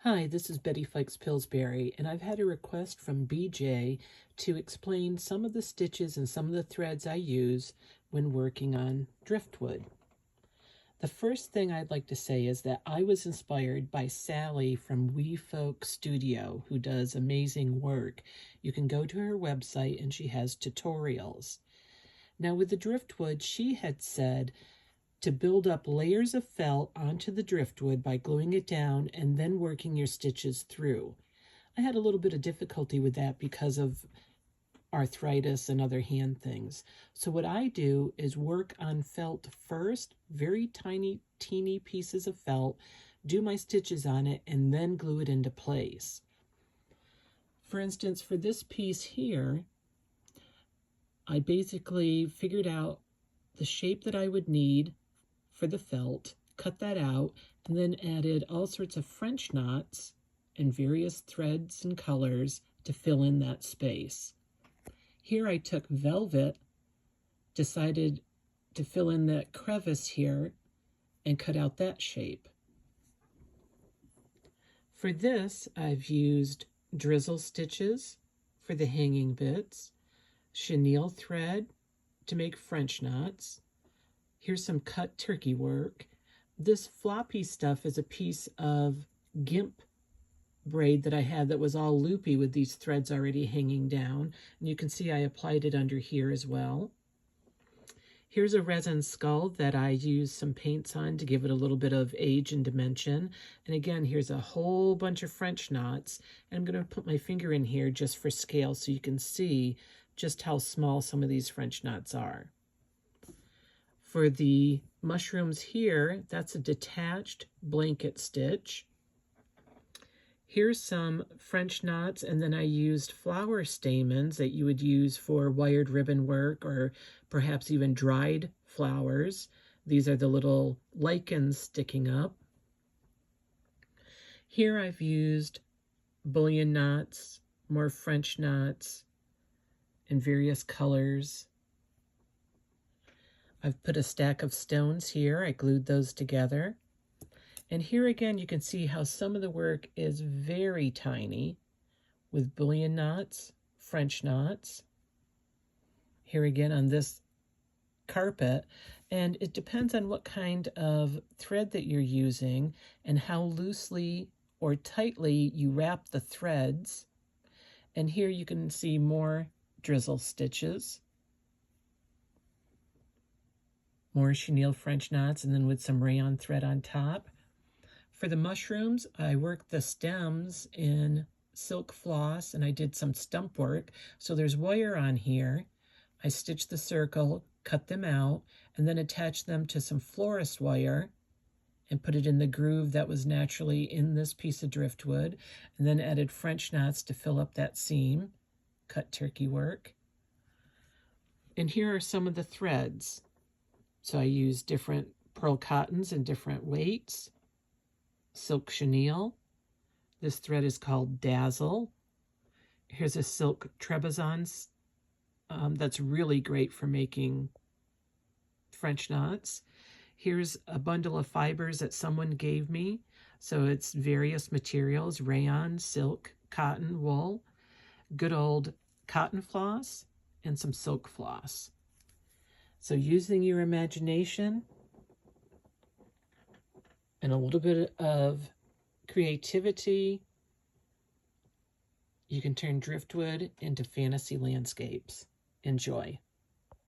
Hi, this is Betty Fikes Pillsbury, and I've had a request from BJ to explain some of the stitches and some of the threads I use when working on driftwood. The first thing I'd like to say is that I was inspired by Sally from We Folk Studio, who does amazing work. You can go to her website and she has tutorials. Now with the driftwood, she had said to build up layers of felt onto the driftwood by gluing it down and then working your stitches through. I had a little bit of difficulty with that because of arthritis and other hand things. So what I do is work on felt first, very tiny, teeny pieces of felt, do my stitches on it, and then glue it into place. For instance, for this piece here, I basically figured out the shape that I would need for the felt, cut that out, and then added all sorts of French knots and various threads and colors to fill in that space. Here I took velvet, decided to fill in that crevice here, and cut out that shape. For this, I've used drizzle stitches for the hanging bits, chenille thread to make French knots. Here's some cut turkey work. This floppy stuff is a piece of gimp braid that I had that was all loopy with these threads already hanging down. And you can see I applied it under here as well. Here's a resin skull that I used some paints on to give it a little bit of age and dimension. And again, here's a whole bunch of French knots. And I'm going to put my finger in here just for scale so you can see just how small some of these French knots are. For the mushrooms here, that's a detached blanket stitch. Here's some French knots, and then I used flower stamens that you would use for wired ribbon work or perhaps even dried flowers. These are the little lichens sticking up. Here I've used bullion knots, more French knots in various colors. I've put a stack of stones here. I glued those together. And here again, you can see how some of the work is very tiny with bullion knots, French knots. Here again on this carpet. And it depends on what kind of thread that you're using and how loosely or tightly you wrap the threads. And here you can see more drizzle stitches. More chenille French knots, and then with some rayon thread on top. For the mushrooms, I worked the stems in silk floss, and I did some stump work. So there's wire on here. I stitched the circle, cut them out, and then attached them to some florist wire and put it in the groove that was naturally in this piece of driftwood, and then added French knots to fill up that seam, cut turkey work. And here are some of the threads. So I used different pearl cottons in different weights. Silk chenille. This thread is called Dazzle. Here's a silk trebizond that's really great for making French knots. Here's a bundle of fibers that someone gave me. So it's various materials, rayon, silk, cotton, wool, good old cotton floss, and some silk floss. So using your imagination and a little bit of creativity, you can turn driftwood into fantasy landscapes. Enjoy.